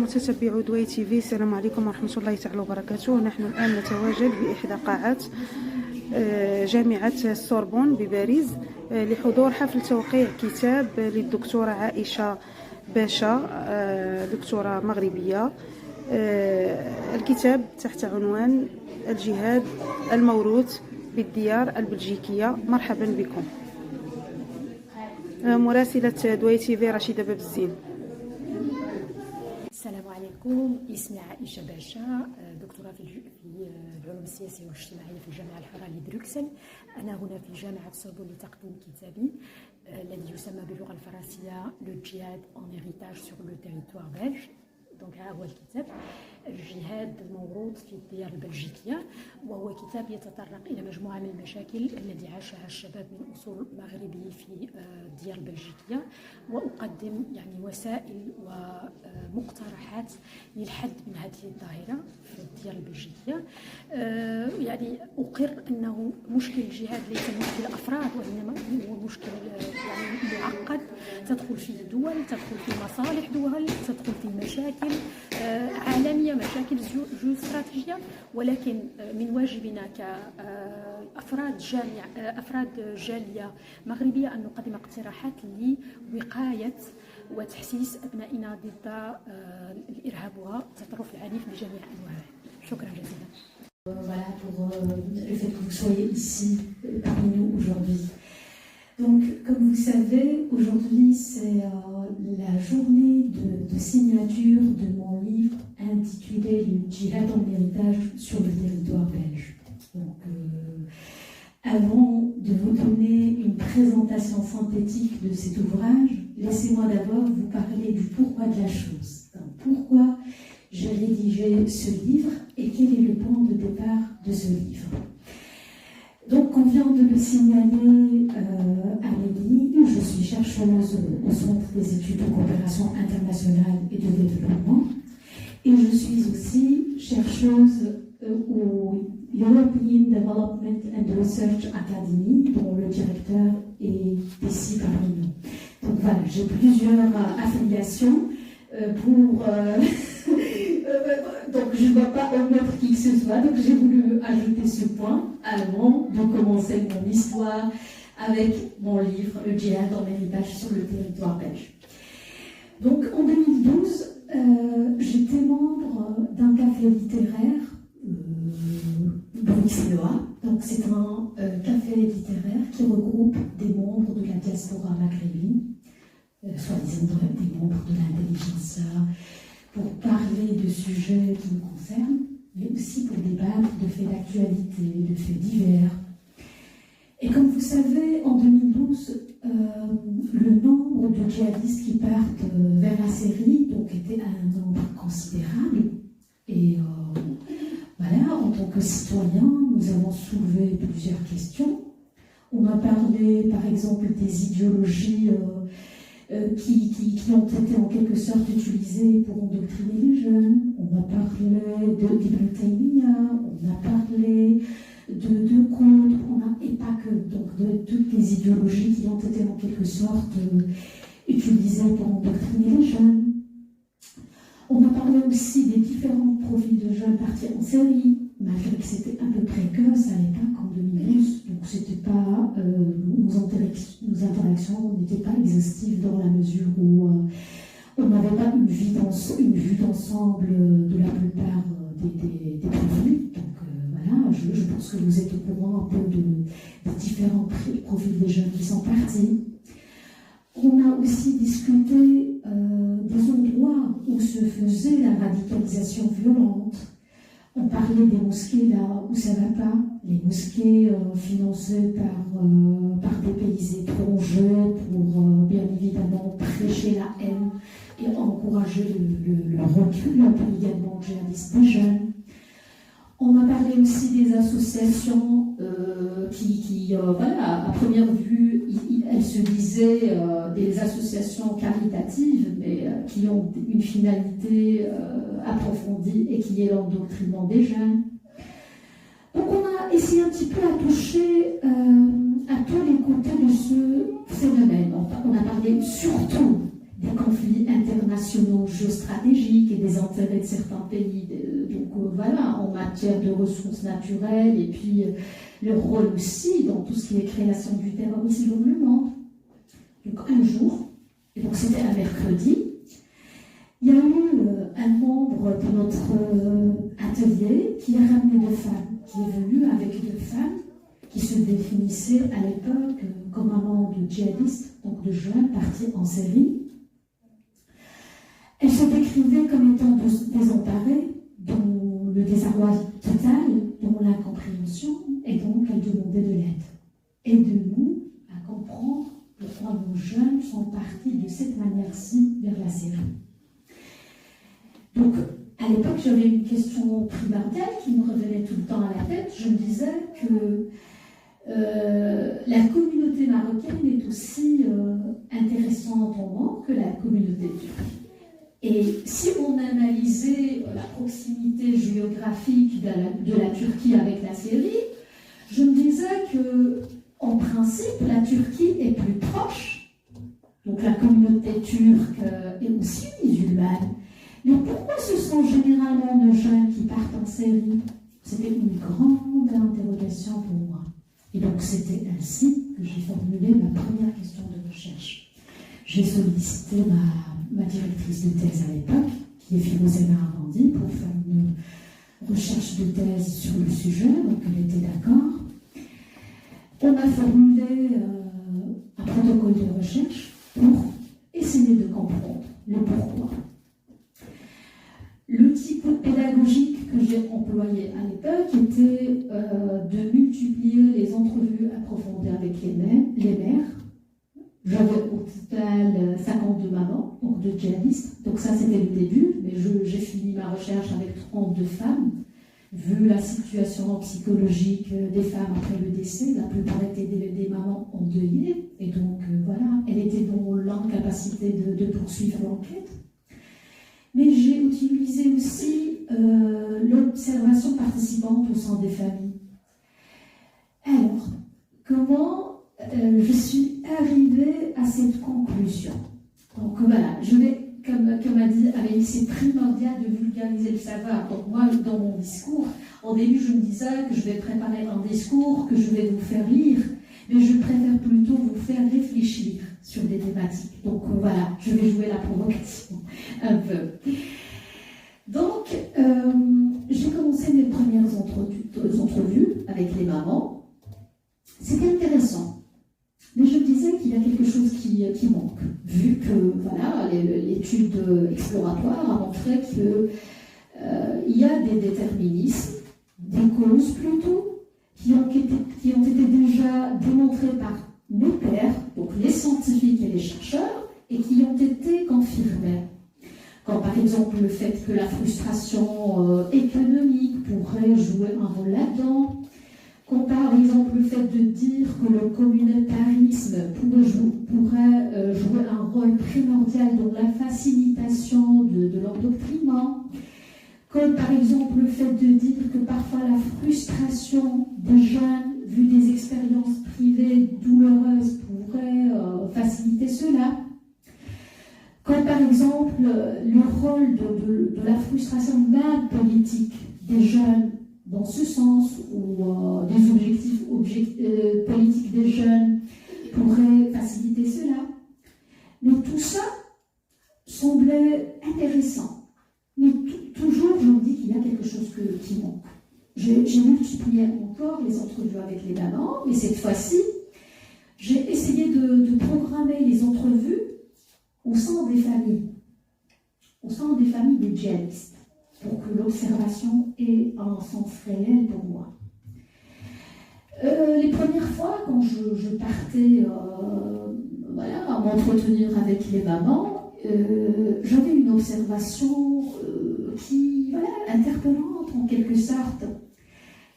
متتبعو دواي تي في، السلام عليكم ورحمة الله تعالى وبركاته. نحن الآن نتواجد بإحدى قاعات جامعة السوربون بباريس لحضور حفل توقيع كتاب للدكتورة عائشة باشا، دكتورة مغربية. الكتاب تحت عنوان الجهاد الموروث بالديار البلجيكية. مرحبا بكم. مراسلة دواي تي في رشيدة باب الزين. السلام عليكم، اسمي عائشة باشا، دكتورة في العلوم السياسية والاجتماعية في الجامعة الحرة لبروكسل. أنا هنا في جامعة سوربون لتقديم كتابي الذي يسمى باللغة الفرنسية Le Djihad en héritage sur le territoire belge. دونك ها هو الكتاب الجهاد الموروث في الديار البلجيكية، وهو كتاب يتطرق إلى مجموعة من المشاكل التي عاشها الشباب من أصول مغربي في الديار البلجيكية، وأقدم يعني وسائل ومقترحات للحد من هذه الظاهرة في الديار البلجيكية. يعني أقر أنه مشكل الجهاد ليس مشكل أفراد، وإنما هو مشكل يعني معقد تدخل فيه دول، تدخل فيه مصالح دول، تدخل فيه مشاكل عالمية، مشاكل جيوستراتيجية. ولكن من واجبنا كأفراد جالية مغربية أن نقدم اقتراحات لوقاية وتحسيس أبنائنا ضد الإرهاب والتطرف العنيف بجميع أنواعه. شكرا جزيلا. Voilà pour le fait que vous soyez ici parmi nous aujourd'hui. Donc, comme vous savez, aujourd'hui c'est la journée de signature de mon livre intitulé Le Djihad en héritage sur le territoire belge. Donc, avant de vous donner une présentation synthétique de cet ouvrage, laissez-moi d'abord vous parler du pourquoi de la chose. Donc, pourquoi j'ai rédigé ce livre et quel est le point de départ de ce livre. Donc, on vient de le signaler à Amélie, je suis chercheuse au Centre des études de coopération internationale et de développement, et je suis aussi chercheuse au European Development and Research Academy, dont le directeur est ici parmi nous. Donc voilà, j'ai plusieurs affiliations pour... donc je ne dois pas omettre qui que ce soit, donc j'ai voulu ajouter ce point avant de commencer mon histoire avec mon livre Le Djihad en héritage sur le territoire belge. Donc en 2012, j'étais membre d'un café littéraire bruxellois. Donc c'est un café littéraire qui regroupe des membres de la diaspora maghrébine, soi-disant des membres de l'intelligentsia, pour parler de sujets qui nous concernent, mais aussi pour débattre de faits d'actualité, de faits divers. Et comme vous savez, en 2012, le nombre de djihadistes qui partent vers la Syrie donc, était un nombre considérable. Et voilà, en tant que citoyens, nous avons soulevé plusieurs questions. On a parlé, par exemple, des idéologies qui ont été en quelque sorte utilisées pour endoctriner les jeunes. On a parlé de Ibn Taymiyyah, on a parlé de contre, et pas que, donc de toutes les idéologies qui ont été en quelque sorte utilisées pour endoctriner les jeunes. On a parlé aussi des différents profils de jeunes partis en série, malgré que c'était un peu précoce à l'époque, en 2012, donc c'était pas, nos interactions n'étaient pas exhaustives dans la mesure où on n'avait pas une vue d'ensemble de la plupart des profils. Donc voilà, je pense que vous êtes au courant un peu des différents profils des jeunes qui sont partis. On a aussi discuté des endroits où se faisait la radicalisation violente. On parlait des mosquées là où ça ne va pas, les mosquées financées par des pays étrangers pour bien évidemment prêcher la haine et encourager le recul également djihadiste des jeunes. On a parlé aussi des associations qui voilà, à première vue, elles se disaient des associations caritatives, mais qui ont une finalité approfondie et qui est l'endoctrinement des jeunes. Donc on a essayé un petit peu à toucher à tous les côtés de ce phénomène. On a parlé surtout des conflits internationaux géostratégiques et des intérêts de certains pays, voilà, en matière de ressources naturelles, et puis le rôle aussi dans tout ce qui est création du terrorisme dans le monde. Donc un jour, et donc c'était un mercredi, il y a eu un membre de notre atelier qui a ramené deux femmes, qui est venu avec deux femmes qui se définissaient à l'époque comme un membre de djihadistes, donc de jeunes partis en série. Elles se décrivaient comme étant désemparées, dont le désarroi total, dont l'incompréhension, et donc elles demandaient de l'aide. Aidez-nous à comprendre pourquoi nos jeunes sont partis de cette manière-ci vers la Syrie. Donc, à l'époque, j'avais une question primordiale qui me revenait tout le temps à la tête. Je me disais que la communauté marocaine est aussi intéressante en nombre que la communauté turque. Et si on analysait la proximité géographique de la Turquie avec la Syrie, je me disais que, en principe, la Turquie est plus proche. Donc la communauté turque est aussi musulmane. Mais pourquoi ce sont généralement de jeunes qui partent en Syrie? C'était une grande interrogation pour moi. Et donc c'était ainsi que j'ai formulé ma première question de recherche. J'ai sollicité ma directrice de thèse à l'époque, qui est Philosena Arandi, pour faire une recherche de thèse sur le sujet, donc elle était d'accord. On a formulé un protocole de recherche pour essayer de comprendre le pourquoi. L'outil pédagogique que j'ai employé à l'époque était de multiplier les entrevues approfondies avec les mères. J'avais au total 52 mamans, donc de djihadistes. Donc ça, c'était le début, mais j'ai fini ma recherche avec 32 femmes. Vu la situation psychologique des femmes après le décès, la plupart étaient des mamans endeuillées. Et donc, voilà, elles étaient dans l'incapacité de poursuivre l'enquête. Mais j'ai utilisé aussi l'observation participante au sein des familles. Alors, comment je suis arrivée à cette conclusion? Donc voilà, je vais, comme a dit Amélie, c'est primordial de vulgariser le savoir. Donc moi, dans mon discours, au début, je me disais que je vais préparer un discours, que je vais vous faire lire, mais je préfère plutôt vous faire réfléchir sur des thématiques. Donc voilà, je vais jouer la provocation un peu. Donc, j'ai commencé mes premières entrevues avec les mamans. C'était intéressant. Mais je me disais qu'il y a quelque chose qui manque, vu que voilà, l'étude exploratoire a montré qu'il y a des déterminismes, des causes plutôt, qui ont été déjà démontrées par mes pairs, donc les scientifiques et les chercheurs, et qui ont été confirmées. Comme par exemple le fait que la frustration économique pourrait jouer un rôle là-dedans, comme par exemple le fait de dire que le communautarisme pourrait jouer un rôle primordial dans la facilitation de l'endoctrinement, comme par exemple le fait de dire que parfois la frustration des jeunes, vu des expériences privées douloureuses, pourrait faciliter cela, comme par exemple le rôle de la frustration même politique des jeunes, dans ce sens où des objectifs politiques des jeunes pourraient faciliter cela. Mais tout ça semblait intéressant. Mais toujours, je me dis qu'il y a quelque chose qui manque. J'ai multiplié encore les entrevues avec les mamans, mais cette fois-ci, j'ai essayé de programmer les entrevues au sein des familles des djihadistes, pour que l'observation ait un sens réel pour moi. Les premières fois, quand je partais à m'entretenir avec les mamans, j'avais une observation qui, interpellante en quelque sorte.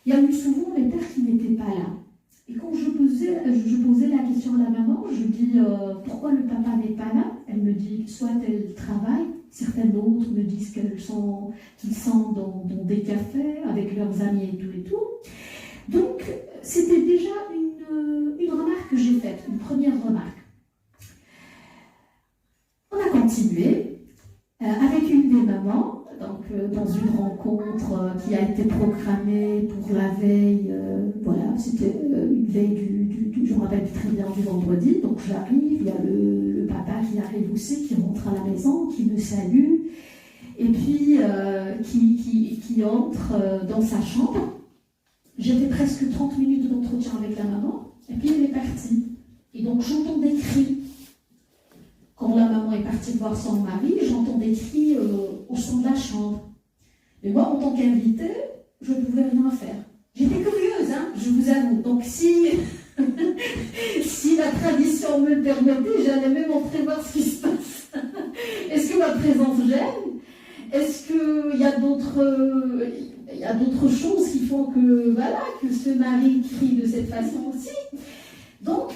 Il y a eu souvent les pères qui n'étaient pas là. Et quand je posais la question à la maman, je dis pourquoi le papa n'est pas là? Elle me dit soit elle travaille, certaines autres me disent qu'ils sont dans des cafés avec leurs amis et tout. Donc c'était déjà une remarque que j'ai faite, une première remarque. On a continué avec une des mamans, donc dans une rencontre qui a été programmée pour la veille, voilà, c'était une veille je me rappelle très bien, du vendredi. Donc j'arrive, il y a le papa qui arrive aussi, qui rentre à la maison, qui me salue, et puis qui entre dans sa chambre. J'ai fait presque 30 minutes d'entretien avec la maman, et puis elle est partie. Et donc j'entends des cris. Quand la maman est partie voir son mari, j'entends des cris au fond de la chambre. Mais moi, en tant qu'invitée, je ne pouvais rien faire. J'étais curieuse, hein, je vous avoue. Donc si la tradition me le permettait, j'allais même entrer voir ce qui se passe. Est-ce que ma présence gêne? Est-ce qu'il y a d'autres choses qui font que ce mari crie de cette façon aussi? Donc,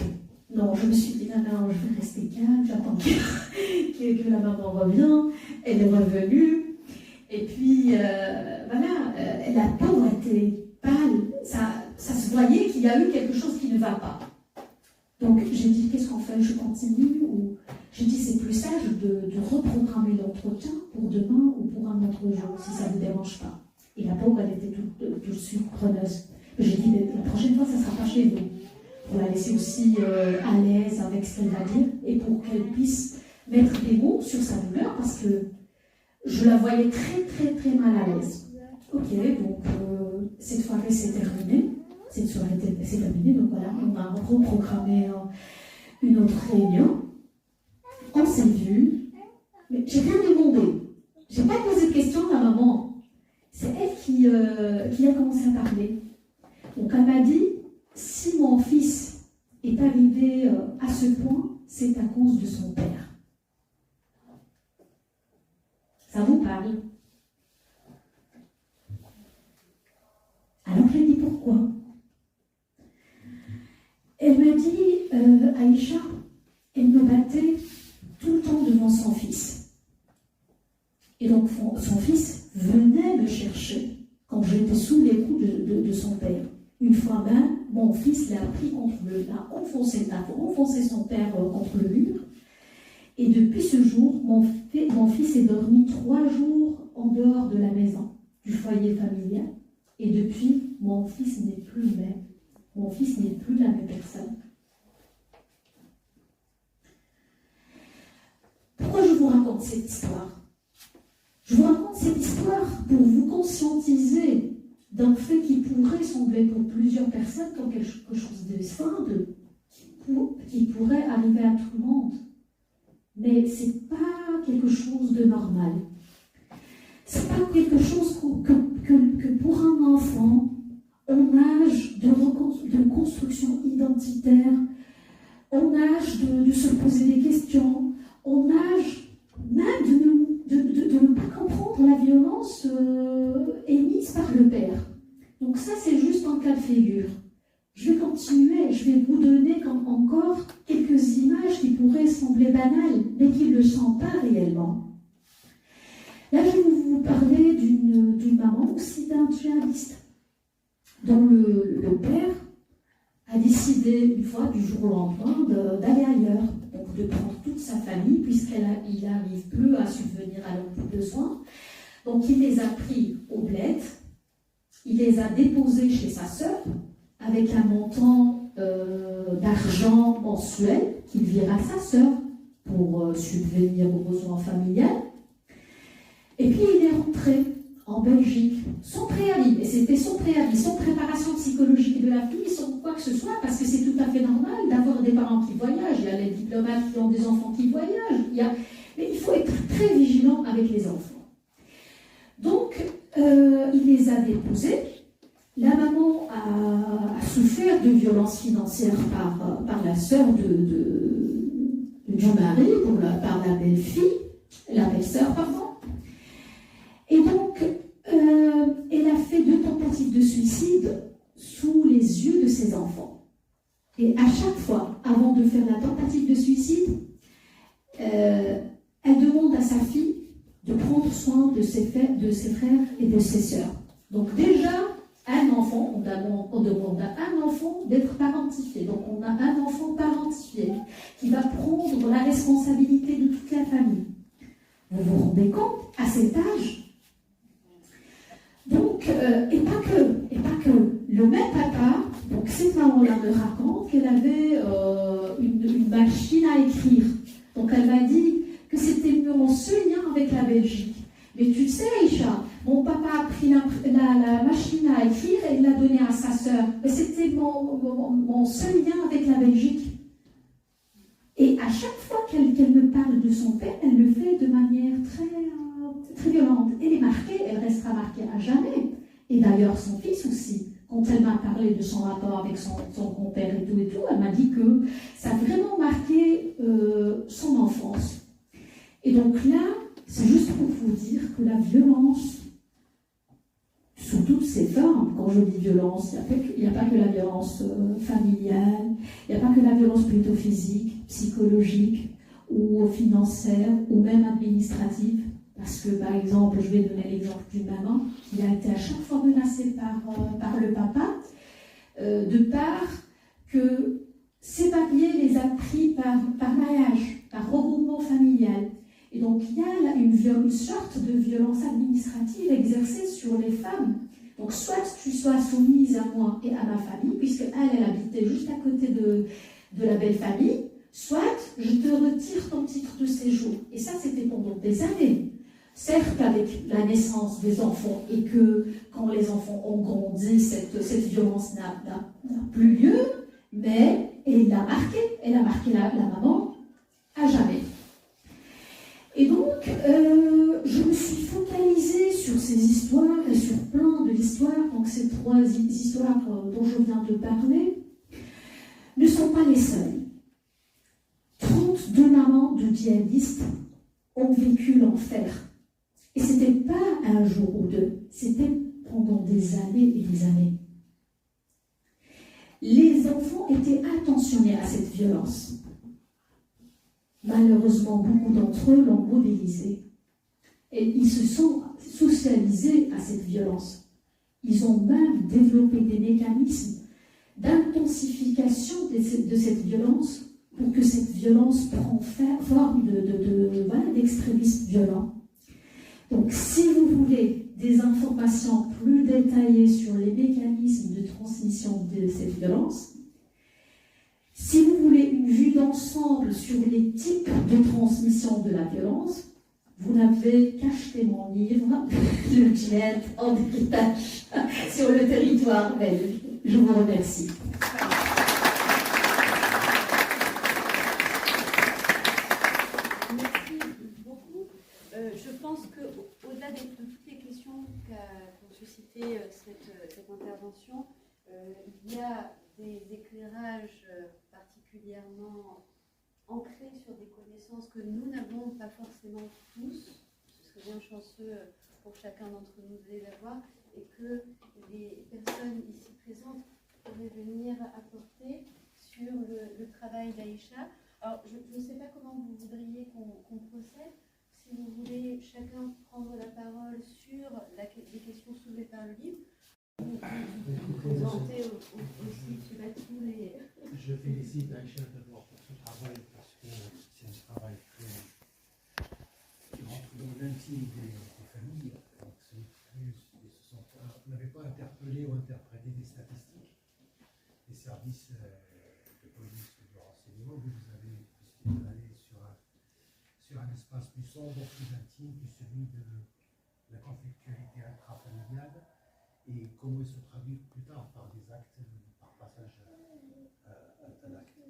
non, je me suis dit, non, je vais rester calme, j'attends que la maman revienne. Elle est revenue. Et puis, la pauvre était pâle. Ça se voyait qu'il y a eu quelque chose qui ne va pas. Donc, j'ai dit, qu'est-ce qu'on fait? Je continue? Ou j'ai dit, c'est plus sage de reprogrammer l'entretien pour demain ou pour un autre jour, si ça ne vous dérange pas. Et la pauvre, elle était tout de suite preneuse. J'ai dit, la prochaine fois, ça ne sera pas chez vous. Pour la laisser aussi à l'aise avec ce qu'elle va dire et pour qu'elle puisse mettre des mots sur sa douleur, parce que je la voyais très, très, très mal à l'aise. Ok, donc cette soirée s'est terminée. Cette soirée s'est terminée, donc voilà, on a reprogrammé une autre réunion. On s'est vu, mais j'ai rien demandé. J'ai pas posé de questions à la maman. C'est elle qui a commencé à parler. Donc elle m'a dit, si mon fils est arrivé à ce point, c'est à cause de son père. Ça vous parle? Alors j'ai dit pourquoi? Elle m'a dit, Aïcha, elle me battait tout le temps devant son fils. Et donc son fils venait me chercher quand j'étais sous les coups de son père. Une fois même, mon fils l'a pris a enfoncé son père contre le mur. Et depuis ce jour, mon fils est dormi 3 jours en dehors de la maison, du foyer familial. Et depuis, mon fils n'est plus le même. Mon fils n'est plus la même personne. Pourquoi je vous raconte cette histoire? Je vous raconte cette histoire pour vous conscientiser d'un fait qui pourrait sembler pour plusieurs personnes comme quelque chose de simple, qui pourrait arriver à tout le monde. Mais ce n'est pas quelque chose de normal. Ce n'est pas quelque chose que pour un enfant, en âge de construction identitaire, en âge de se poser des questions, en âge même de ne pas comprendre la violence émise par le père. Donc ça, c'est juste un cas de figure. Je vais continuer, je vais vous donner encore quelques images qui pourraient sembler banales, mais qui ne le sont pas réellement. Là, je vais vous parler d'une maman aussi d'un djihadiste, dont le père a décidé une fois, du jour au lendemain, d'aller ailleurs, donc de prendre toute sa famille, puisqu'il n'arrive plus à subvenir à leurs besoins. Donc il les a pris au bled, il les a déposés chez sa sœur, avec un montant d'argent mensuel qu'il vire à sa sœur pour subvenir aux besoins familiaux. Et puis il est rentré en Belgique, sans préavis, et c'était son préavis, sans préparation psychologique de la fille, sans quoi que ce soit, parce que c'est tout à fait normal d'avoir des parents qui voyagent, il y a les diplomates qui ont des enfants qui voyagent, mais il faut être très vigilant avec les enfants. Donc, il les a déposés. La maman a souffert de violences financières par la sœur du mari, par la belle-fille, la belle-sœur, pardon. Et donc, elle a fait 2 tentatives de suicide sous les yeux de ses enfants. Et à chaque fois, avant de faire la tentative de suicide, elle demande à sa fille de prendre soin de ses frères et de ses sœurs. Donc déjà, un enfant, on demande à un enfant d'être parentifié. Donc on a un enfant parentifié qui va prendre la responsabilité de toute la famille. Vous vous rendez compte, à cet âge? Donc, et pas que. Le même papa, donc cette maman-là me raconte qu'elle avait une machine à écrire. Donc elle m'a dit que c'était mon seul lien avec la Belgique. Mais tu sais, Aïcha, mon papa a pris la machine à écrire et l'a donnée à sa sœur. Mais c'était mon seul lien avec la Belgique. Et à chaque fois qu'elle me parle de son père, elle le fait de manière très violente. Elle est marquée, elle restera marquée à jamais. Et d'ailleurs, son fils aussi, quand elle m'a parlé de son rapport avec son compère et tout, elle m'a dit que ça a vraiment marqué son enfance. Et donc là, c'est juste pour vous dire que la violence, sous toutes ses formes, quand je dis violence, il n'y a pas que la violence familiale, il n'y a pas que la violence plutôt physique, psychologique, ou financière, ou même administrative. Parce que, par exemple, je vais donner l'exemple d'une maman qui a été à chaque fois menacée par le papa, de part que ses papiers les a pris par mariage, par regroupement familial. Et donc, il y a là une sorte de violence administrative exercée sur les femmes. Donc, soit tu sois soumise à moi et à ma famille, puisque elle habitait juste à côté de la belle famille, soit je te retire ton titre de séjour. Et ça, c'était pendant des années. Certes, avec la naissance des enfants, et que quand les enfants ont grandi, cette violence n'a plus lieu, mais elle a marqué la maman à jamais. Et donc, je me suis focalisée sur ces histoires et sur plein de histoires. Donc, ces 3 histoires dont je viens de parler ne sont pas les seules. 32 mamans de djihadistes ont vécu l'enfer. Et ce n'était pas un jour ou deux, c'était pendant des années et des années. Les enfants étaient attentionnés à cette violence. Malheureusement, beaucoup d'entre eux l'ont modélisée. Et ils se sont socialisés à cette violence. Ils ont même développé des mécanismes d'intensification de cette violence pour que cette violence prenne forme d'extrémisme violent. Donc, si vous voulez des informations plus détaillées sur les mécanismes de transmission de cette violence, si vous voulez une vue d'ensemble sur les types de transmission de la violence, vous n'avez qu'acheter mon livre, Le djihad en héritage sur le territoire belge. Je vous remercie. Je pense qu'au-delà de toutes les questions qu'ont suscité cette intervention, il y a des éclairages particulièrement ancrés sur des connaissances que nous n'avons pas forcément tous. Ce serait bien chanceux pour chacun d'entre nous de les avoir, et que les personnes ici présentes pourraient venir apporter sur le travail d'Aïcha. Alors, je ne sais pas comment vous voudriez qu'on procède. Si vous voulez chacun prendre la parole sur les questions soulevées par le livre, vous présentez aussi tous les... Je félicite Aïcha d'abord pour ce travail, parce que c'est un travail qui rentre dans l'intime des familles. Donc vous n'avez pas interpellé ou interprété des statistiques des services de police ou de renseignement, vous avez décidé d'aller sur un espace plus sombre, plus intime, que celui de la conflictualité intrafamiliale, et comment il se traduit plus tard par des actes, par passage à l'acte.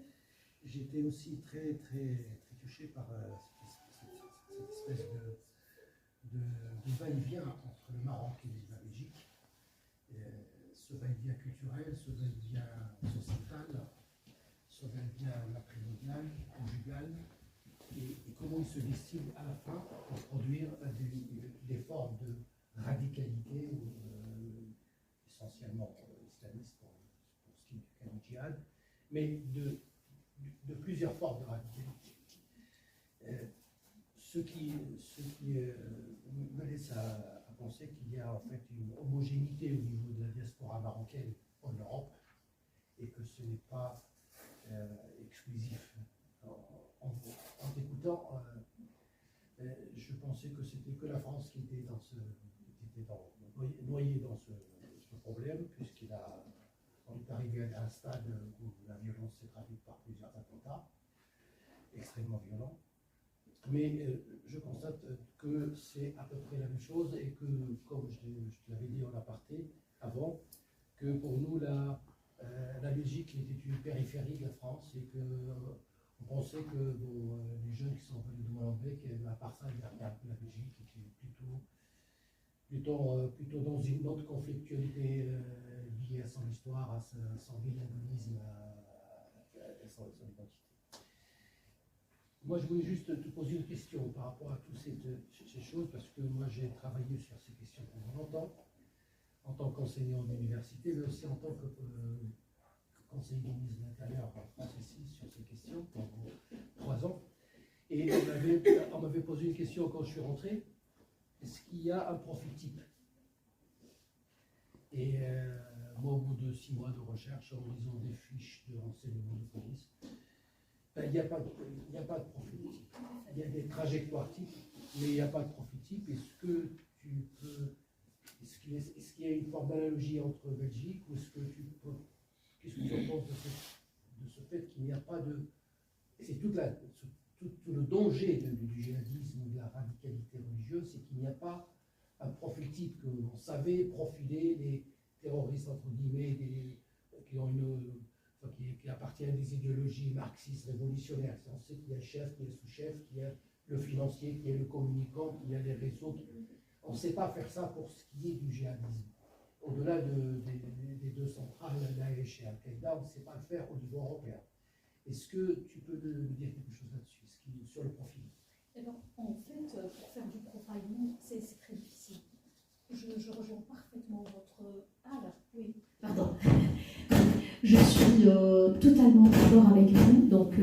J'étais aussi très touché par cette espèce de va-et-vient entre le Maroc et la Belgique, ce va-et-vient culturel, ce va-et-vient sociétal, ce va-et-vient matrimonial, conjugal, et comment il se distille à la fin pour produire des formes de radicalité, essentiellement islamiste pour ce qui est du cas du djihad, mais de plusieurs formes de radicalité. Ce qui me laisse à penser qu'il y a en fait une homogénéité au niveau de la diaspora marocaine en Europe, et que ce n'est pas exclusif. En t'écoutant, Je pensais que c'était que la France qui était noyée dans ce problème, on est arrivé à un stade où la violence s'est traduite par plusieurs attentats extrêmement violents. Mais je constate que c'est à peu près la même chose et que, comme je te l'avais dit en aparté avant, que pour nous, la Belgique était une périphérie de la France et qu'on pensait que les jeunes qui sont venus de Molenbeek, à part ça, la Belgique était plutôt dans une autre conflictualité liée à son histoire, à son bilinguisme, à son identité. Moi, je voulais juste te poser une question par rapport à toutes ces choses, parce que moi, j'ai travaillé sur ces questions pendant longtemps, en tant qu'enseignant d'université, mais aussi en tant que conseiller du ministre de l'Intérieur en France ici, sur ces questions, pendant 3 ans. Et on m'avait posé une question quand je suis rentré, est-ce qu'il y a un profil type? Et moi, au bout de 6 mois de recherche, en lisant des fiches de renseignement de police, il n'y a pas de profil type. Il y a des trajectoires types, mais il n'y a pas de profil type. Est-ce qu'il y a une forme d'analogie entre Belgique, ou qu'est-ce que tu penses de ce fait qu'il n'y a pas de... C'est tout le danger du djihadisme ou de la radicalité religieuse, c'est qu'il n'y a pas un profil type, qu'on savait profiler les terroristes, entre guillemets, qui appartiennent à des idéologies marxistes révolutionnaires. On sait qu'il y a le chef, qu'il y a le sous-chef, qu'il y a le financier, qu'il y a le communicant, qu'il y a les réseaux. On ne sait pas faire ça pour ce qui est du djihadisme. Au-delà des 2 centrales, Daesh et Al-Qaïda, on ne sait pas le faire au niveau européen. Est-ce que tu peux nous dire quelque chose là-dessus, sur le profil? Eh ben, en fait, pour faire du profiling, c'est très difficile. Je rejoins parfaitement votre... Ah là, oui, pardon. Je suis totalement d'accord avec vous. Donc,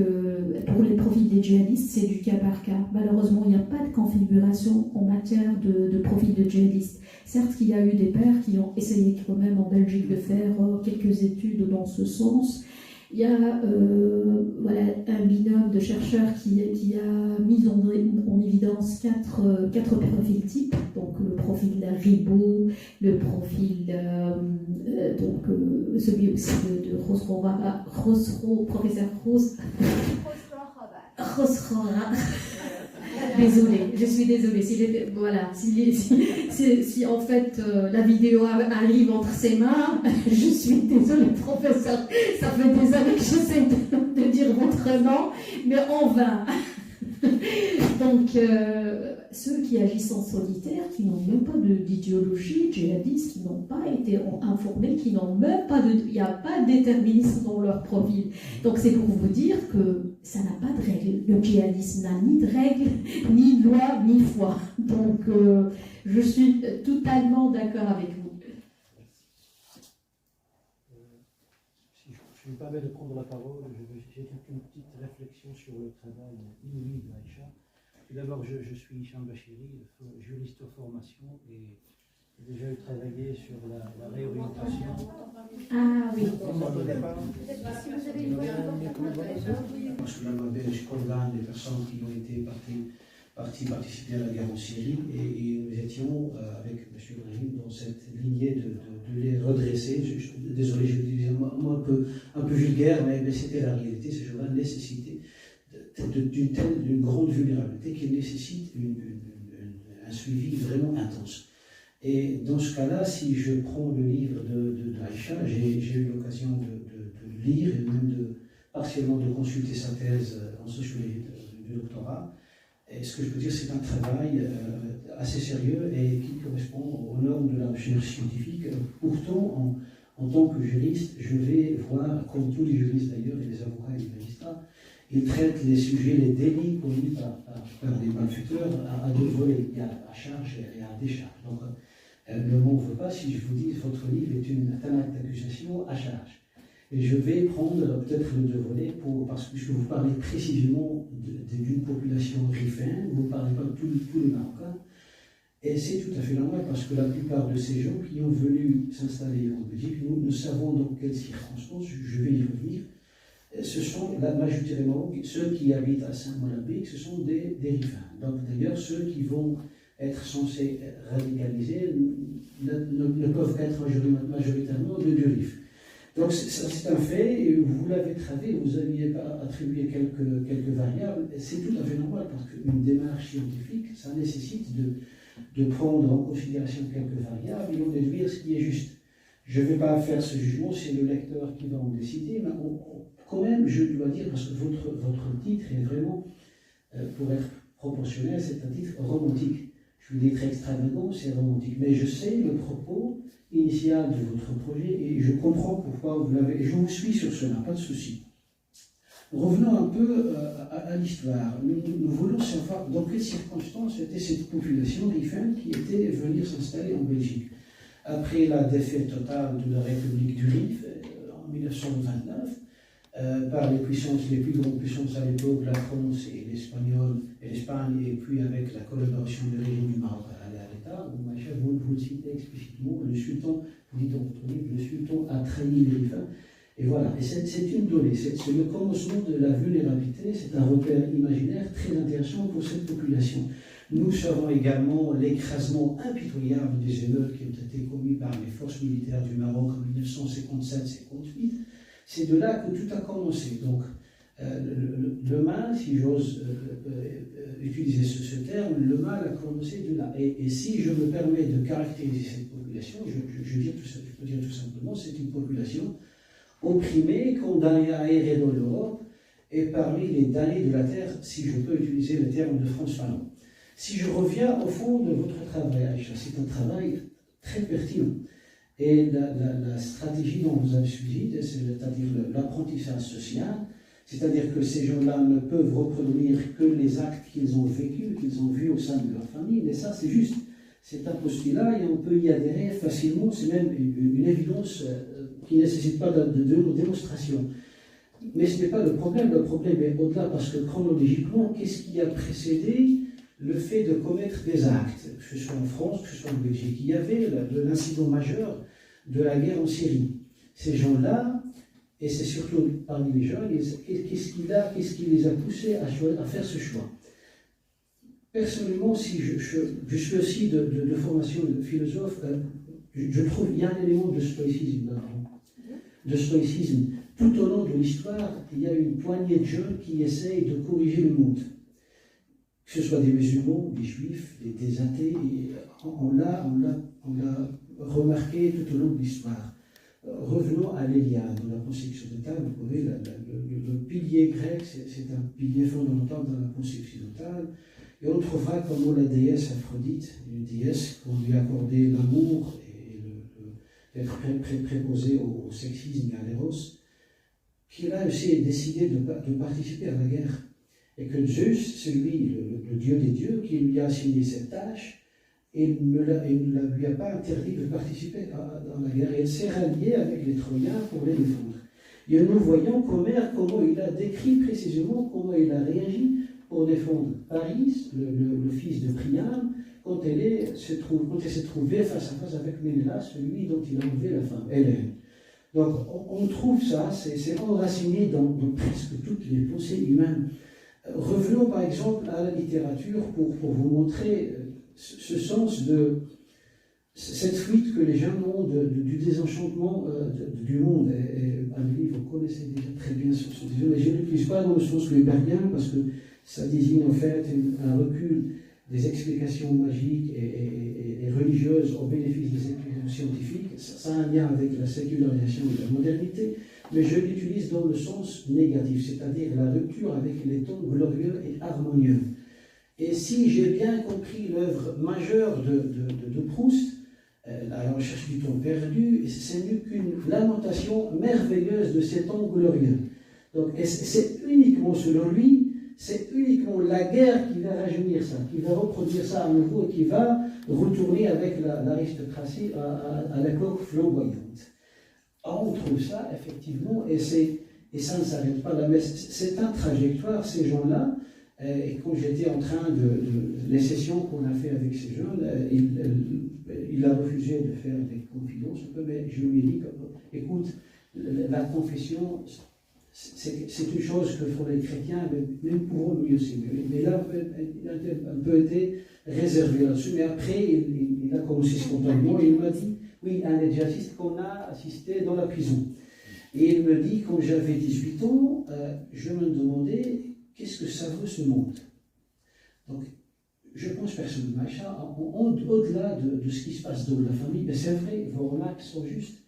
pour les profils des djihadistes, c'est du cas par cas. Malheureusement, il n'y a pas de configuration en matière de profil de djihadistes. Certes, il y a eu des pairs qui ont essayé quand même en Belgique de faire quelques études dans ce sens. Il y a un binôme de chercheurs qui a mis en évidence quatre profils types, donc le profil Ribot, le profil celui aussi de professeur Khosrow. Désolée, je suis désolée. Si en fait la vidéo arrive entre ses mains, je suis désolée, professeur. Ça fait des années que j'essaie de dire votre nom, mais en vain. Donc, ceux qui agissent en solitaire, qui n'ont même pas d'idéologie djihadiste, qui n'ont pas été informés, qui n'ont même pas il n'y a pas de déterminisme dans leur profil. Donc, c'est pour vous dire que ça n'a pas de règles. Le djihadisme n'a ni de règles, ni loi, ni foi. Donc, je suis totalement d'accord avec vous. Si je me permets de prendre la parole, j'ai une petite réflexion sur le travail inouï d'Aïcha. Tout d'abord, je suis Hicham Bachiri, juriste de formation, et j'ai déjà travaillé sur la réorientation. Ah oui. Parce que la Belge condamne les personnes qui ont été participer à la guerre en Syrie, et nous étions avec M. Brahim dans cette lignée de les redresser. Désolé, je le dis un peu vulgaire, mais c'était la réalité. Ces gens-là nécessitaient d'une grande vulnérabilité qui nécessite un suivi vraiment intense. Et dans ce cas-là, si je prends le livre d'Aïcha, j'ai eu l'occasion de lire et même partiellement de consulter sa thèse en sociologie du doctorat. Et ce que je peux dire, c'est un travail assez sérieux et qui correspond aux normes de la recherche scientifique. Pourtant, en tant que juriste, je vais voir, comme tous les juristes d'ailleurs, et les avocats et les magistrats, ils traitent les sujets, les délits commis par des malfaiteurs à 2 volets. Il y a à charge et à décharge. Donc, ne m'en veux pas si je vous dis que votre livre est un acte d'accusation à charge. Et je vais prendre peut-être le 2 volets parce que vous parlez précisément d'une population rifaine, vous ne parlez pas de tous les Marocains. Et c'est tout à fait normal parce que la plupart de ces gens qui ont venu s'installer en Belgique, nous savons dans quelles circonstances, je vais y revenir, ce sont majoritairement ceux qui habitent à Saint-Molambique, ce sont des riverains. Donc d'ailleurs, ceux qui vont être censés radicaliser ne peuvent être majoritairement de Durif. Donc c'est un fait, et vous l'avez traité, vous aviez attribué quelques variables, c'est tout à fait normal, parce qu'une démarche scientifique, ça nécessite de prendre en considération quelques variables et de déduire ce qui est juste. Je ne vais pas faire ce jugement, c'est le lecteur qui va en décider, mais quand même, je dois dire, parce que votre titre est vraiment, pour être proportionnel, c'est un titre romantique. Je vous dis très extravagant, c'est romantique. Mais je sais le propos initial de votre projet et je comprends pourquoi vous l'avez. Et je vous suis sur cela, pas de souci. Revenons un peu à l'histoire. Nous voulons savoir dans quelles circonstances était cette population rifane qui était venue s'installer en Belgique. Après la défaite totale de la République du Rif en 1929, par les plus grandes puissances à l'époque, la France et l'Espagne, et puis avec la collaboration du régime du Maroc à l'État, vous le citez explicitement, le sultan, vous dites dans votre livre, le sultan a trahi les rifins. Et voilà, et c'est une donnée, c'est le commencement de la vulnérabilité, c'est un repère imaginaire très intéressant pour cette population. Nous savons également l'écrasement impitoyable des émeutes qui ont été commis par les forces militaires du Maroc en 1957-58. C'est de là que tout a commencé. Donc, le mal, si j'ose utiliser ce terme, le mal a commencé de là. Et si je me permets de caractériser cette population, je peux dire tout simplement, c'est une population opprimée, condamnée à errer dans l'Europe, et parmi les damnés de la terre, si je peux utiliser le terme de Frantz Fanon. Si je reviens au fond de votre travail, Aïcha, c'est un travail très pertinent. Et la stratégie dont vous avez suivi, c'est-à-dire l'apprentissage social, c'est-à-dire que ces gens-là ne peuvent reproduire que les actes qu'ils ont vécus, qu'ils ont vus au sein de leur famille, mais ça c'est juste, c'est un postulat et on peut y adhérer facilement, c'est même une évidence qui ne nécessite pas de démonstration. Mais ce n'est pas le problème est au-delà, parce que chronologiquement, qu'est-ce qui a précédé le fait de commettre des actes, que ce soit en France, que ce soit en Belgique? Il y avait l'incident majeur de la guerre en Syrie. Ces gens-là, et c'est surtout parmi les jeunes, qu'est-ce qui les a poussés à faire ce choix? Personnellement, si je suis aussi de formation de philosophe, je trouve qu'il y a un élément de stoïcisme là-dedans. De stoïcisme. Tout au long de l'histoire, il y a une poignée de jeunes qui essayent de corriger le monde. Que ce soit des musulmans, des juifs, des athées, on l'a remarqué tout au long de l'histoire. Revenons à l'Iliade, dans la pensée occidentale, vous voyez, le pilier grec, c'est un pilier fondamental dans la pensée occidentale, et on trouvera comment la déesse Aphrodite, une déesse qu'on lui accordait l'amour et d'être préposée au sexisme et à l'éros, qui a aussi décidé de participer à la guerre. Et que Zeus, celui, le dieu des dieux, qui lui a assigné cette tâche, et ne lui a pas interdit de participer dans la guerre. Et elle s'est ralliée avec les Troyens pour les défendre. Et nous voyons qu'Homère, comment il a décrit précisément comment il a réagi pour défendre Paris, le fils de Priam, quand elle s'est trouvée face à face avec Ménélas, celui dont il a enlevé la femme, Hélène. Donc on trouve ça, c'est enraciné dans presque toutes les pensées humaines. Revenons par exemple à la littérature pour vous montrer ce sens de cette fuite que les gens ont du désenchantement du monde. Et Amélie, vous connaissez déjà très bien ce sujet, mais je ne l'utilise pas dans le sens weberien parce que ça désigne en fait un recul des explications magiques et religieuses au bénéfice des explications scientifiques. Ça a un lien avec la sécularisation de la modernité, mais je l'utilise dans le sens négatif, c'est-à-dire la rupture avec les tons glorieux et harmonieux. Et si j'ai bien compris l'œuvre majeure de Proust, La recherche du temps perdu, ce n'est qu'une lamentation merveilleuse de ces temps glorieux. Donc, c'est uniquement, selon lui, c'est uniquement la guerre qui va rajeunir ça, qui va reproduire ça à nouveau et qui va retourner avec l'aristocratie à la coque flamboyante. On trouve ça, effectivement, et ça ne s'arrête pas là, mais c'est un trajectoire, ces gens-là. Et quand j'étais en train les sessions qu'on a fait avec ces jeunes, il a refusé de faire des confidences, mais je lui ai dit, écoute, la confession, c'est une chose que font les chrétiens, mais nous pouvons lui aussi. Mais là, il a un peu été réservé là-dessus. Mais après, il a commencé spontanément et il m'a dit, oui, un exercice qu'on a assisté dans la prison. Et il me dit, quand j'avais 18 ans, je me demandais, qu'est-ce que ça veut ce monde? Donc, je pense personnellement, au-delà de ce qui se passe dans la famille, mais c'est vrai, vos remarques sont justes.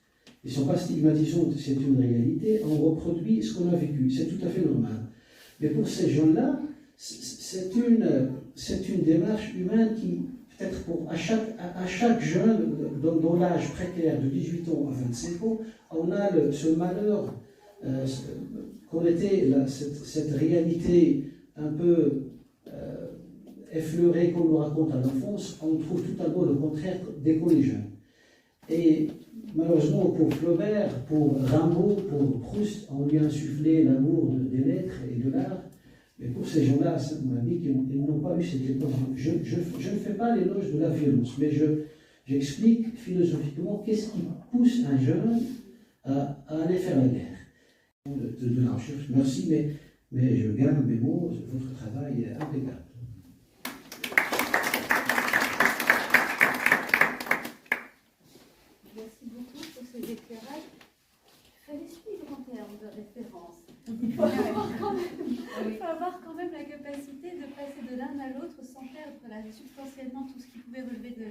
Ils ne sont pas stigmatisantes, c'est une réalité. On reproduit ce qu'on a vécu, c'est tout à fait normal. Mais pour ces gens-là, c'est une démarche humaine qui, peut-être à chaque jeune, dans l'âge précaire de 18 ans à 25 ans, on a ce malheur qu'on était, cette réalité un peu effleurée qu'on nous raconte à l'enfance, on trouve totalement le contraire dès qu'on est jeune. Et malheureusement, pour Flaubert, pour Rimbaud, pour Proust, on lui a insufflé l'amour des lettres et de l'art. Mais pour ces gens-là, mon ami, ils n'ont pas eu cette époque. Je ne fais pas l'éloge de la violence, mais j'explique philosophiquement qu'est-ce qui pousse un jeune à aller faire la guerre. De la recherche, merci, mais je garde mes mots, votre travail est impeccable. Merci beaucoup pour ces éclairages. Il fallait suivre en termes de référence. Il faut avoir quand même la capacité de passer de l'un à l'autre sans perdre substantiellement tout ce qui pouvait relever de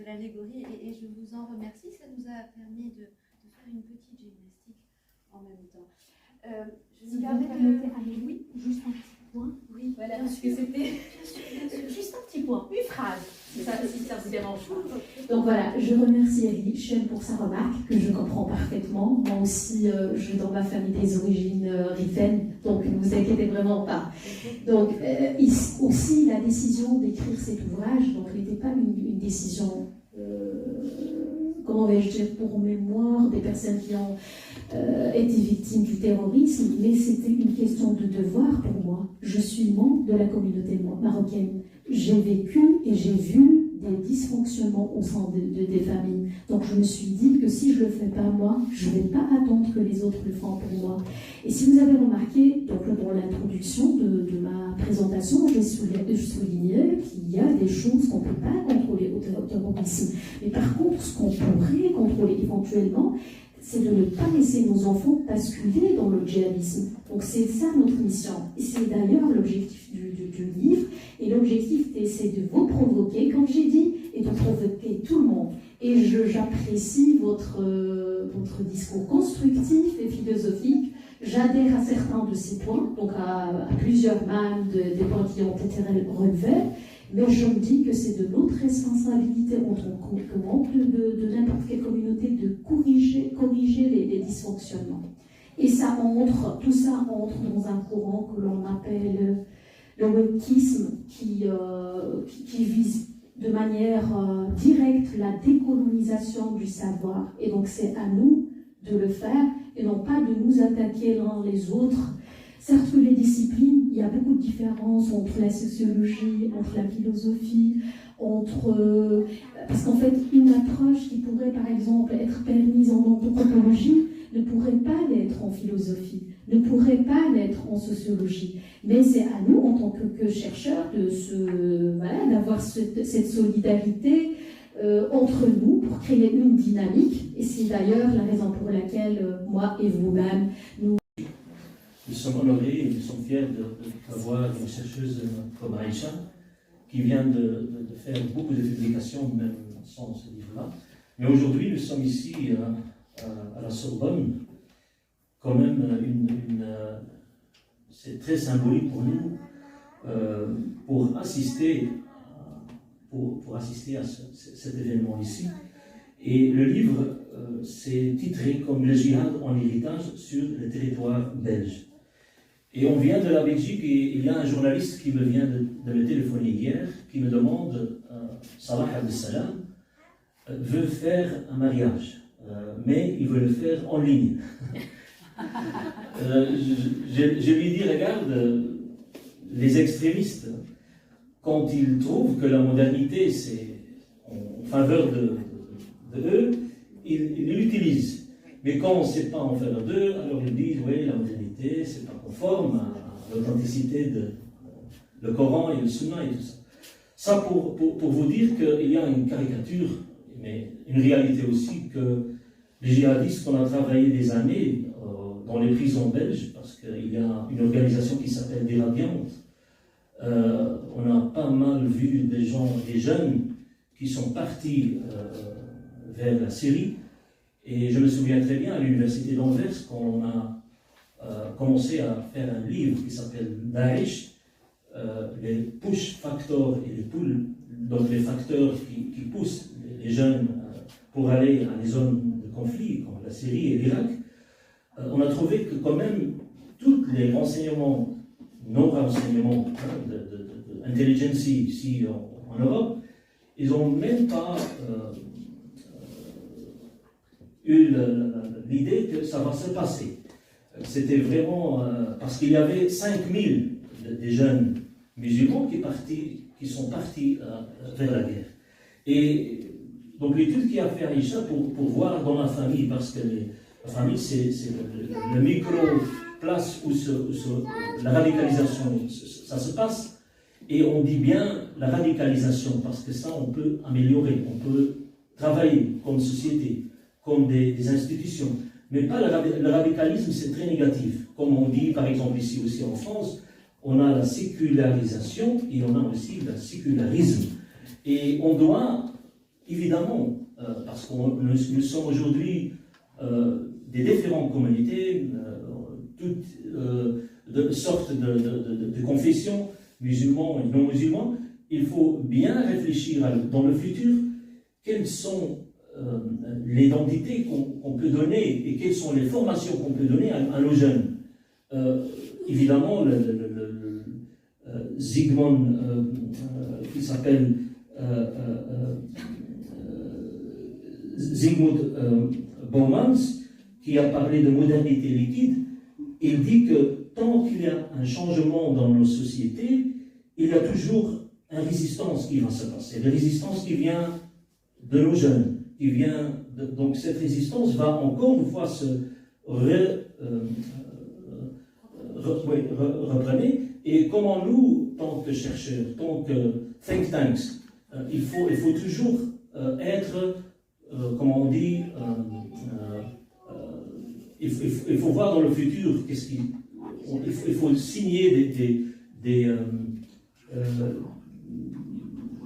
l'allégorie. Et je vous en remercie. Ça nous a permis de faire une petite gymnastique en même temps. Je me permets de... Oui, juste un petit point. Oui, Voilà, bien parce sûr. que c'était juste un petit point, une phrase, si ça vous dérange pas. Donc voilà, je remercie Michel pour sa remarque, que je comprends parfaitement. Moi aussi, dans ma famille des origines riffaines, donc ne vous inquiétez vraiment pas. Donc aussi, la décision d'écrire cet ouvrage, donc n'était pas une décision, comment vais-je dire, pour mémoire des personnes qui ont été victimes du terrorisme, mais c'était une question de devoir pour moi. Je suis membre de la communauté marocaine. J'ai vécu et j'ai vu des dysfonctionnements au sein des familles. Donc je me suis dit que si je ne le fais pas moi, je ne vais pas attendre que les autres le fassent pour moi. Et si vous avez remarqué, donc dans l'introduction de ma présentation, je soulignais qu'il y a des choses qu'on ne peut pas contrôler au terrorisme. Mais par contre, ce qu'on pourrait contrôler éventuellement, c'est de ne pas laisser nos enfants basculer dans le djihadisme. Donc c'est ça notre mission. Et c'est d'ailleurs l'objectif du livre. Et l'objectif, c'est de vous provoquer, comme j'ai dit, et de provoquer tout le monde. Et j'apprécie votre discours constructif et philosophique. J'adhère à certains de ces points, donc à plusieurs même des points qui ont été relevés. Mais je me dis que c'est de notre responsabilité en tant que membre de n'importe quelle communauté de corriger les dysfonctionnements. Et tout ça entre dans un courant que l'on appelle le wokisme qui vise de manière directe la décolonisation du savoir. Et donc c'est à nous de le faire et non pas de nous attaquer l'un les autres. Certes que les disciplines, il y a beaucoup de différences entre la sociologie, entre la philosophie, parce qu'en fait, une approche qui pourrait par exemple être permise en anthropologie ne pourrait pas l'être en philosophie, ne pourrait pas l'être en sociologie. Mais c'est à nous, en tant que chercheurs, d'avoir cette solidarité entre nous pour créer une dynamique. Et c'est d'ailleurs la raison pour laquelle moi et vous-même, Nous sommes honorés et nous sommes fiers d'avoir une chercheuse comme Aïcha qui vient de faire beaucoup de publications, même sans ce livre-là. Mais aujourd'hui, nous sommes ici à la Sorbonne. Quand même, c'est très symbolique pour nous pour assister à cet événement ici. Et le livre c'est titré comme Le djihad en héritage sur le territoire belge. Et on vient de la Belgique et il y a un journaliste qui me vient de me téléphoner hier, qui me demande, Salah Abdessalam veut faire un mariage, mais il veut le faire en ligne. Je lui dis, regarde, les extrémistes, quand ils trouvent que la modernité c'est en faveur de eux, ils l'utilisent. Mais quand on ne sait pas en faire deux, alors ils disent oui, la modernité, c'est pas conforme à l'authenticité de le Coran et le Sunna et tout ça. Ça pour vous dire qu'il y a une caricature, mais une réalité aussi que les djihadistes qu'on a travaillé des années dans les prisons belges, parce qu'il y a une organisation qui s'appelle Des Radiantes, on a pas mal vu des jeunes qui sont partis vers la Syrie. Et je me souviens très bien à l'université d'Anvers, quand on a commencé à faire un livre qui s'appelle Daesh, les push factors et les pull, donc les facteurs qui poussent les jeunes pour aller à des zones de conflit, comme la Syrie et l'Irak, on a trouvé que quand même tous les renseignements, non-renseignements d'intelligence ici en Europe, ils n'ont même pas eu l'idée que ça va se passer. C'était vraiment parce qu'il y avait 5000 des jeunes musulmans qui sont partis vers la guerre. Et donc l'étude qui a fait Aïcha pour voir dans la famille, parce que la famille c'est le micro-place où la radicalisation ça se passe, et on dit bien la radicalisation parce que ça on peut améliorer, on peut travailler comme société, comme des institutions, mais pas le radicalisme, c'est très négatif. Comme on dit par exemple ici aussi en France, on a la sécularisation et on a aussi le sécularisme. Et on doit, évidemment, parce que nous sommes aujourd'hui des différentes communautés, toutes sortes de confessions, musulmans et non musulmans, il faut bien réfléchir dans le futur quelles sont l'identité qu'on peut donner et quelles sont les formations qu'on peut donner à nos jeunes. Évidemment, Zygmunt, qui s'appelle Zygmunt Bauman, qui a parlé de modernité liquide, il dit que tant qu'il y a un changement dans nos sociétés, il y a toujours une résistance qui va se passer. Une résistance qui vient de nos jeunes. Donc cette résistance va encore une fois se reprendre. Et comment nous, tant que chercheurs, tant que think tanks, il faut toujours être, comment on dit, il faut voir dans le futur il faut signer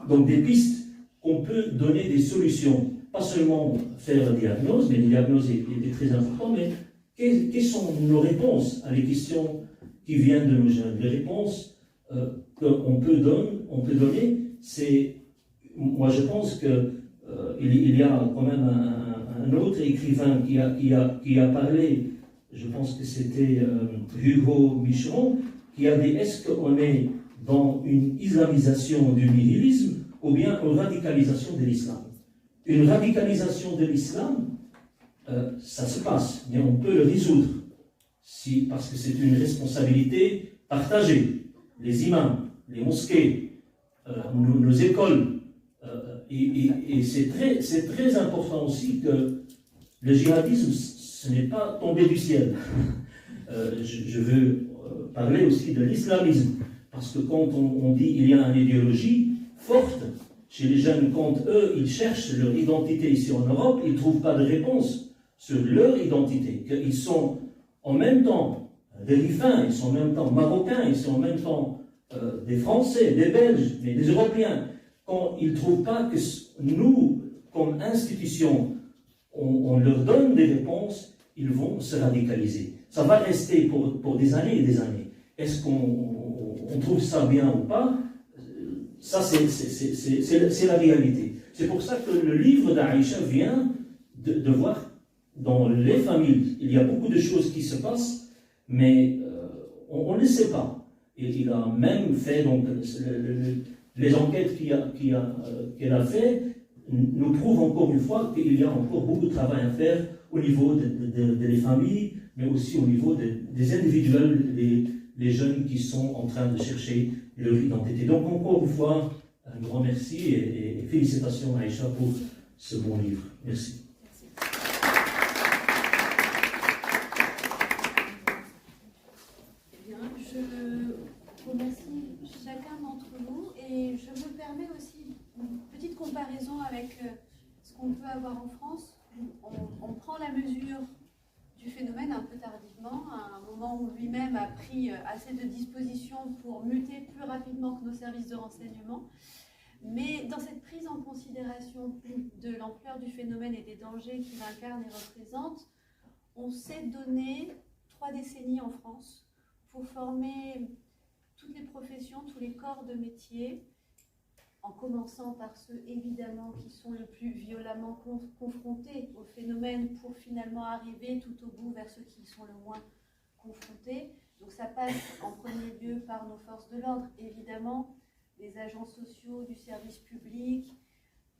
donc des pistes qu'on peut donner des solutions. Pas seulement faire la diagnose, mais la diagnose est très importante, mais quelles sont nos réponses à les questions qui viennent de nos jeunes? Les réponses qu'on peut donner, c'est, moi je pense qu'il y a quand même un autre écrivain qui a parlé, je pense que c'était Hugo Micheron, qui a dit: est-ce qu'on est dans une islamisation du nihilisme ou bien une radicalisation de l'islam? Une radicalisation de l'islam, ça se passe, mais on peut le résoudre, parce que c'est une responsabilité partagée. Les imams, les mosquées, nos écoles, et c'est très important aussi que le djihadisme, ce n'est pas tombé du ciel. Je veux parler aussi de l'islamisme, parce que quand on dit qu'il y a une idéologie forte chez les jeunes, quand eux, ils cherchent leur identité ici en Europe, ils ne trouvent pas de réponse sur leur identité, qu'ils sont en même temps des Rifains, ils sont en même temps Marocains, ils sont en même temps des Français, des Belges, mais des Européens. Quand ils ne trouvent pas que nous, comme institution, on leur donne des réponses, ils vont se radicaliser. Ça va rester pour des années et des années. Est-ce qu'on trouve ça bien ou pas? Ça, c'est la réalité. C'est pour ça que le livre d'Aïcha vient de voir dans les familles, il y a beaucoup de choses qui se passent, mais on ne sait pas. Et il a même fait, donc, les enquêtes qu'elle a fait nous prouvent encore une fois qu'il y a encore beaucoup de travail à faire au niveau des familles, mais aussi au niveau des individuels, les jeunes qui sont en train de chercher leur identité. Donc encore une fois, un grand merci et félicitations à Aïcha pour ce bon livre. Merci. remercie chacun d'entre vous et je me permets aussi une petite comparaison avec ce qu'on peut avoir en France. On prend la mesure du phénomène un peu tardivement, à un moment où lui-même a pris assez de dispositions pour muter plus rapidement que nos services de renseignement. Mais dans cette prise en considération de l'ampleur du phénomène et des dangers qu'il incarne et représente, on s'est donné 3 décennies en France pour former toutes les professions, tous les corps de métier, en commençant par ceux évidemment qui sont le plus violemment confrontés au phénomène pour finalement arriver tout au bout vers ceux qui sont le moins confrontés. Donc ça passe en premier lieu par nos forces de l'ordre, évidemment, les agents sociaux du service public,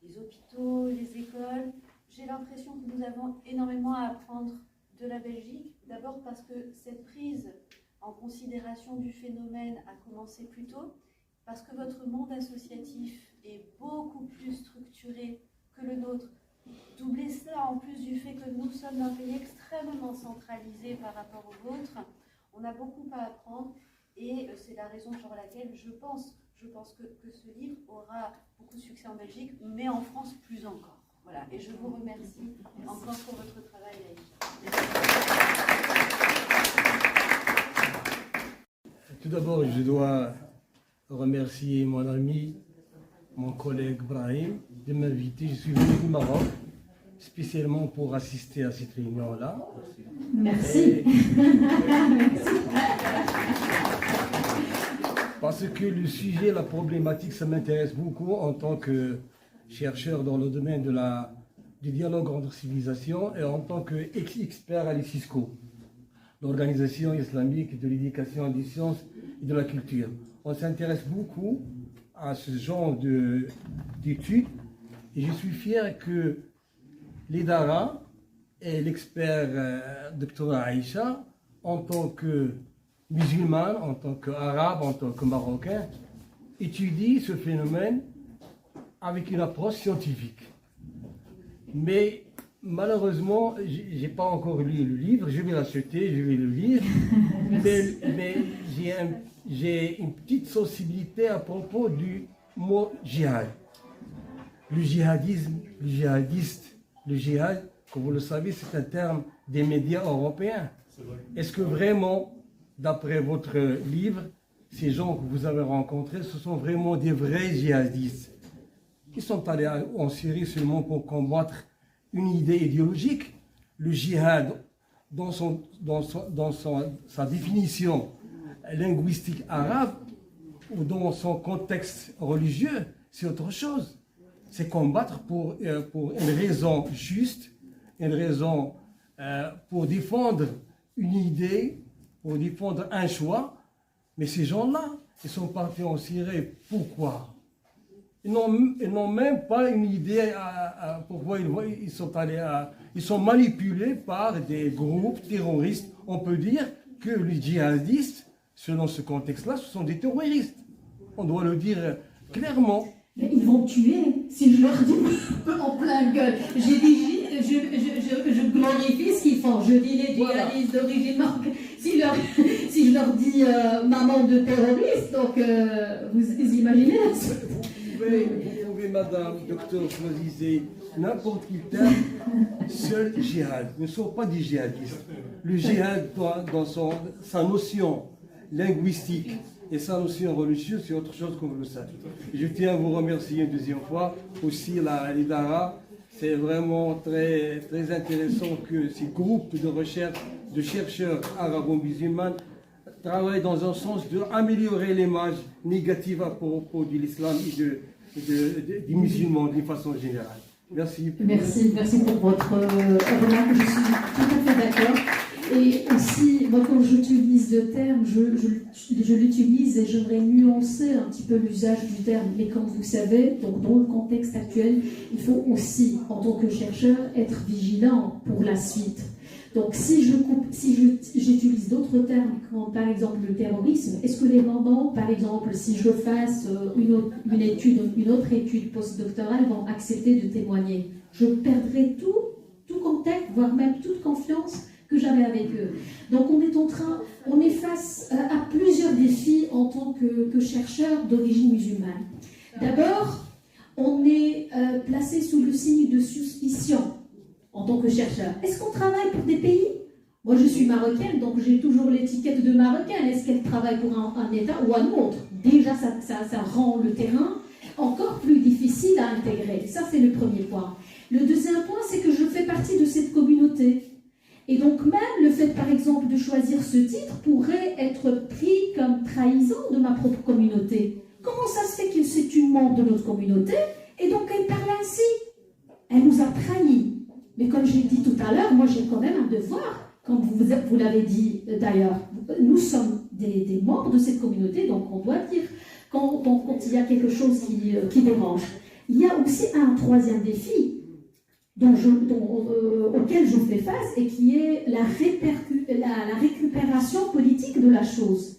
les hôpitaux, les écoles. J'ai l'impression que nous avons énormément à apprendre de la Belgique, d'abord parce que cette prise en considération du phénomène a commencé plus tôt, parce que votre monde associatif est beaucoup plus structuré que le nôtre. Doublez cela en plus du fait que nous sommes un pays extrêmement centralisé par rapport au vôtre. On a beaucoup à apprendre et c'est la raison pour laquelle je pense que ce livre aura beaucoup de succès en Belgique, mais en France plus encore. Voilà, et je vous remercie encore pour votre travail, Aïcha. Tout d'abord, je dois remercier mon ami, mon collègue Brahim, de m'inviter. Je suis venu du Maroc, spécialement pour assister à cette réunion-là. Merci. Parce que le sujet, la problématique, ça m'intéresse beaucoup en tant que chercheur dans le domaine du dialogue entre civilisations et en tant qu'expert à l'ICISCO, l'Organisation islamique de l'éducation, des sciences et de la culture. On s'intéresse beaucoup à ce genre d'études et je suis fier que l'IDARA et l'expert Dr Aïcha, en tant que musulmane, en tant qu'arabe, en tant que marocain, étudient ce phénomène avec une approche scientifique. Mais malheureusement, je n'ai pas encore lu le livre, je vais l'acheter, je vais le lire, mais j'ai une petite sensibilité à propos du mot djihad. Le djihadisme, le djihadiste, le djihad, comme vous le savez, c'est un terme des médias européens. Est-ce que vraiment, d'après votre livre, ces gens que vous avez rencontrés, ce sont vraiment des vrais djihadistes? Ils sont allés en Syrie seulement pour combattre une idée idéologique. Le djihad, dans sa définition linguistique arabe ou dans son contexte religieux, c'est autre chose. C'est combattre pour une raison juste, une raison pour défendre une idée, pour défendre un choix. Mais ces gens-là, ils sont partis en Syrie. Pourquoi? Ils n'ont même pas une idée pourquoi ils sont allés ils sont manipulés par des groupes terroristes. On peut dire que les djihadistes, selon ce contexte-là, ce sont des terroristes. On doit le dire clairement. Mais ils vont tuer si je leur dis en plein gueule. J'ai dit, je glorifie ce qu'ils font. Je dis les djihadistes d'origine marocaine. Si je leur dis maman de terroriste, donc vous imaginez. Vous pouvez, madame, docteur, choisissez n'importe quel terme, seul djihad. Ne sont pas des djihadistes. Le djihad, dans sa notion linguistique et sa notion religieuse, c'est autre chose, comme vous le savez. Je tiens à vous remercier une deuxième fois. Aussi, l'IDARA, c'est vraiment très, très intéressant que ces groupes de recherche de chercheurs arabo-musulmans travaillent dans un sens d'améliorer l'image négative à propos de l'islam et des musulmans d'une façon générale. Merci. Merci pour votre remarque. Je suis tout à fait d'accord. Et aussi, moi, quand j'utilise le terme, je l'utilise et j'aimerais nuancer un petit peu l'usage du terme. Mais comme vous savez, donc dans le contexte actuel, il faut aussi, en tant que chercheur, être vigilant pour la suite. Donc, si j'utilise d'autres termes, comme par exemple le terrorisme, est-ce que les mamans, par exemple, si je fasse une autre étude postdoctorale, vont accepter de témoigner? Je perdrai tout contact, voire même toute confiance que j'avais avec eux. Donc on est face à plusieurs défis en tant que chercheurs d'origine musulmane. D'abord, on est placé sous le signe de suspicion en tant que chercheur. Est-ce qu'on travaille pour des pays? Moi, je suis marocaine, donc j'ai toujours l'étiquette de marocaine. Est-ce qu'elle travaille pour un État ou un autre? Déjà, ça rend le terrain encore plus difficile à intégrer. Ça, c'est le premier point. Le deuxième point, c'est que je fais partie de cette communauté. Et donc, même le fait, par exemple, de choisir ce titre pourrait être pris comme trahison de ma propre communauté. Comment ça se fait que c'est une membre de notre communauté et donc elle parle ainsi? Elle nous a trahis. Mais comme j'ai dit tout à l'heure, moi j'ai quand même un devoir, comme vous l'avez dit d'ailleurs. Nous sommes des membres de cette communauté, donc on doit dire quand il y a quelque chose qui dérange. Il y a aussi un troisième défi auquel je fais face et qui est la récupération politique de la chose.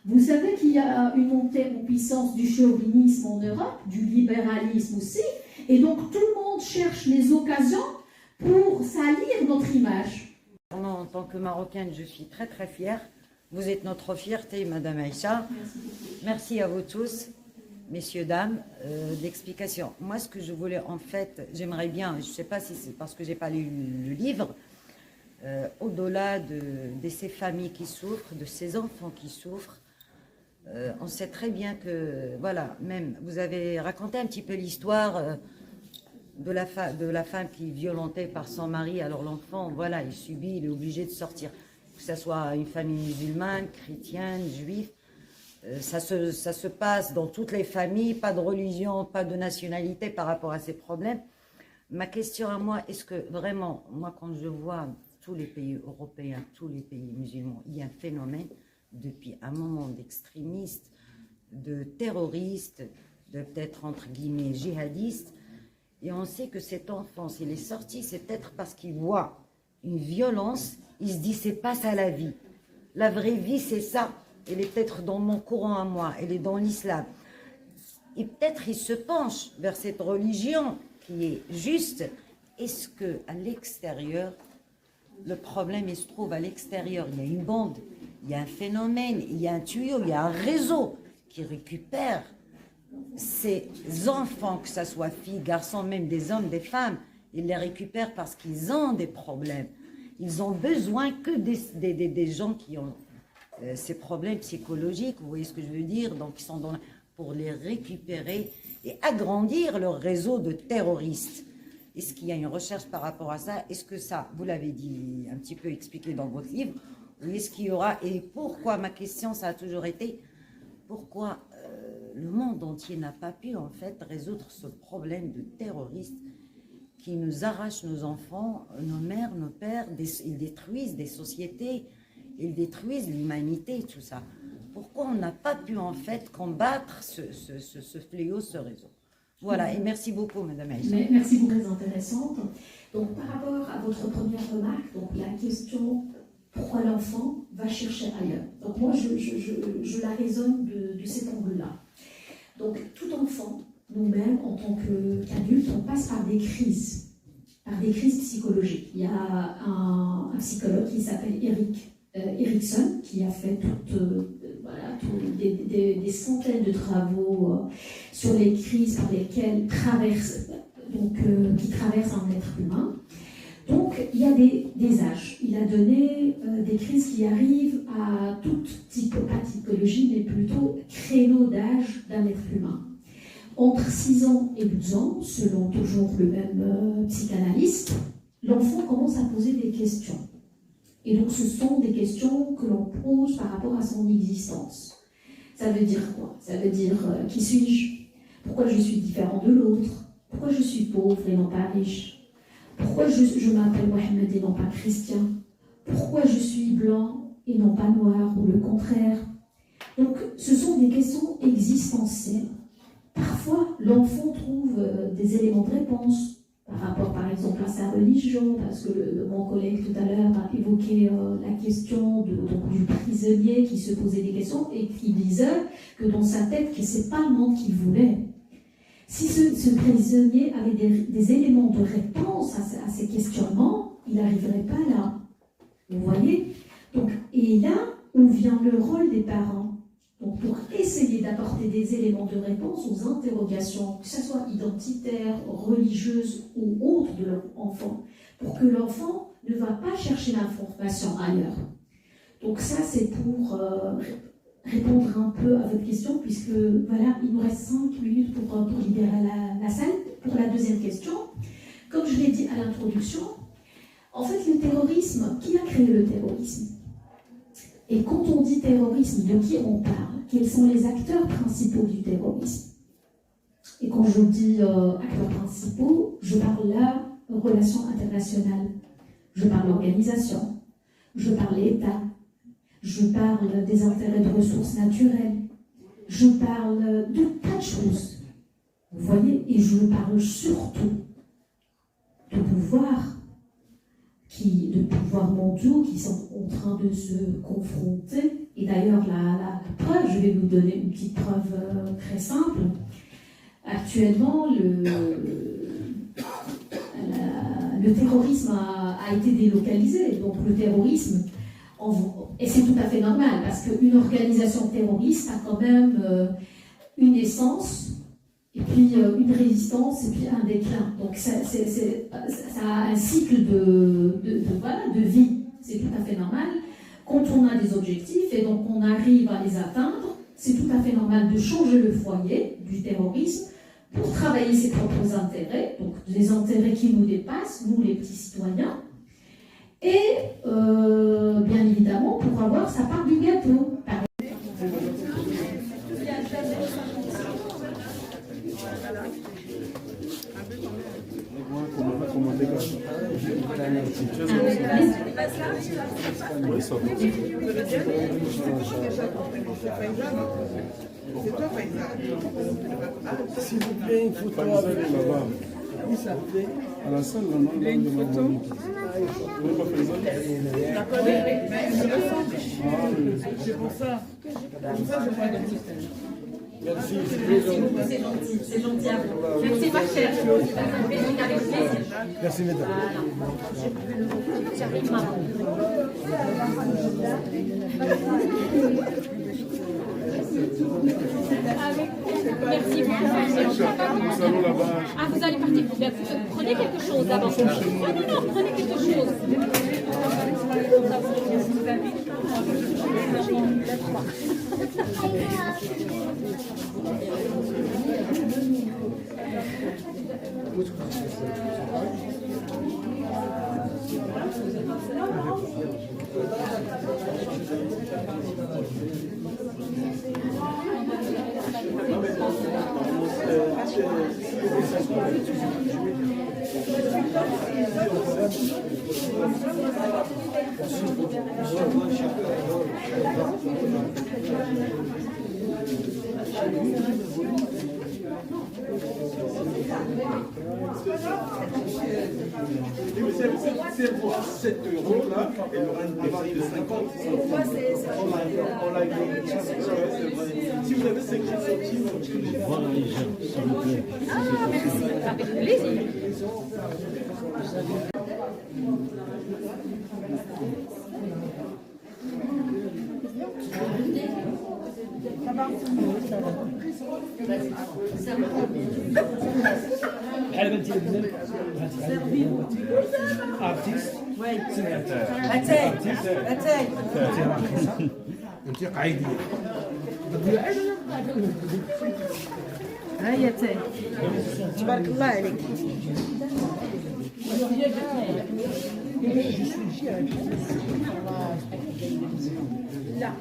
Vous savez qu'il y a une montée en puissance du chauvinisme en Europe, du libéralisme aussi, et donc tout le monde cherche les occasions pour salir notre image. En tant que Marocaine, je suis très très fière. Vous êtes notre fierté, Madame Aïcha. Merci à vous tous, messieurs, dames, d'explication. Moi, ce que je voulais, en fait, j'aimerais bien, je ne sais pas si c'est parce que je n'ai pas lu le livre, au-delà de ces familles qui souffrent, de ces enfants qui souffrent, on sait très bien que, voilà, même, vous avez raconté un petit peu l'histoire de la femme qui est violentée par son mari, alors l'enfant, voilà, il subit, il est obligé de sortir. Que ce soit une famille musulmane, chrétienne, juive, ça se passe dans toutes les familles, pas de religion, pas de nationalité par rapport à ces problèmes. Ma question à moi, est-ce que vraiment, moi quand je vois tous les pays européens, tous les pays musulmans, il y a un phénomène depuis un moment d'extrémistes, de terroristes, de peut-être entre guillemets djihadistes, et on sait que cet enfant, s'il est sorti, c'est peut-être parce qu'il voit une violence, il se dit c'est pas ça la vie. La vraie vie c'est ça, elle est peut-être dans mon courant à moi, elle est dans l'islam. Et peut-être il se penche vers cette religion qui est juste. Est-ce qu'à l'extérieur, le problème il se trouve à l'extérieur, il y a une bande, il y a un phénomène, il y a un tuyau, il y a un réseau qui récupère ces enfants, que ce soit filles, garçons, même des hommes, des femmes, ils les récupèrent parce qu'ils ont des problèmes. Ils ont besoin que des gens qui ont ces problèmes psychologiques, vous voyez ce que je veux dire, donc ils sont pour les récupérer et agrandir leur réseau de terroristes. Est-ce qu'il y a une recherche par rapport à ça? Est-ce que ça, vous l'avez dit, un petit peu expliqué dans votre livre, ou est-ce qu'il y aura, et pourquoi, ma question, ça a toujours été, pourquoi le monde entier n'a pas pu, en fait, résoudre ce problème de terroristes qui nous arrachent nos enfants, nos mères, nos pères, ils détruisent des sociétés, ils détruisent l'humanité, tout ça. Pourquoi on n'a pas pu, en fait, combattre ce fléau, ce réseau? Voilà, et merci beaucoup, Madame Aïcha. Merci beaucoup, très intéressante. Donc, par rapport à votre première remarque, donc la question pourquoi l'enfant va chercher ailleurs. Donc, moi, je la raisonne de cet angle-là. Donc, tout enfant, nous-mêmes, en tant qu'adultes, on passe par des crises psychologiques. Il y a un psychologue qui s'appelle Erikson, qui a fait des centaines de travaux sur les crises par lesquelles qui traversent un être humain. Donc, il y a des âges. Il a donné des crises qui arrivent à toute typologie, mais plutôt créneau d'âge d'un être humain. Entre 6 ans et 12 ans, selon toujours le même psychanalyste, l'enfant commence à poser des questions. Et donc, ce sont des questions que l'on pose par rapport à son existence. Ça veut dire quoi? Ça veut dire qui suis-je? Pourquoi je suis différent de l'autre? Pourquoi je suis pauvre et non pas riche? Pourquoi je m'appelle Mohamed et non pas Christian? Pourquoi je suis blanc et non pas noir ou le contraire? Donc, ce sont des questions existentielles. Parfois, l'enfant trouve des éléments de réponse par rapport, par exemple, à sa religion, parce que mon collègue tout à l'heure a évoqué la question du prisonnier qui se posait des questions et qui disait que dans sa tête, que ce n'est pas le monde qu'il voulait. Si ce prisonnier avait des éléments de réponse à ces questionnements, il n'arriverait pas là. Vous voyez? Donc, et là, où vient le rôle des parents? Donc, pour essayer d'apporter des éléments de réponse aux interrogations, que ce soit identitaires, religieuses ou autres de leur enfant, pour que l'enfant ne va pas chercher l'information ailleurs. Donc ça, c'est pour répondre un peu à votre question, puisque voilà, il nous reste 5 minutes pour libérer la salle pour la deuxième question. Comme je l'ai dit à l'introduction, en fait, le terrorisme, qui a créé le terrorisme? Et quand on dit terrorisme, de qui on parle? Quels sont les acteurs principaux du terrorisme? Et quand je dis acteurs principaux, je parle là relations internationales, je parle organisation, je parle État, je parle des intérêts de ressources naturelles, je parle de tas de choses. Vous voyez? Et je parle surtout de pouvoirs mondiaux qui sont en train de se confronter. Et d'ailleurs, la preuve, je vais vous donner une petite preuve très simple. Actuellement, le terrorisme a été délocalisé. Donc le terrorisme, et c'est tout à fait normal, parce qu'une organisation terroriste a quand même une essence, et puis une résistance, et puis un déclin. Donc ça a un cycle de vie. C'est tout à fait normal. Quand on a des objectifs, et donc on arrive à les atteindre, c'est tout à fait normal de changer le foyer du terrorisme pour travailler ses propres intérêts, donc les intérêts qui nous dépassent, nous les petits citoyens, et bien évidemment pour avoir sa part du gâteau. S'il vous plaît, une photo avec là-bas. Oui, ça plaît. À la salle, là, il y a une photo. Vous n'avez pas fait ça? D'accord, c'est pour ça. Pour ça, je vois le système. Merci, c'est gentil. C'est gentil à vous. Merci, ma chère. Merci, mesdames. Merci beaucoup. Ah, vous allez partir. Prenez quelque chose d'abord. Non, prenez quelque chose. C'est pour 7 € là, elle aura une partie de 50. On l'a écrit. Si vous avez 50 centimes, voilà les gens, s'il vous plaît. Ah, merci, avec plaisir. Ça va? artiste. Oui. انت قاعدين هيا تاي تبارك الله عليك. لا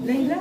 ليلى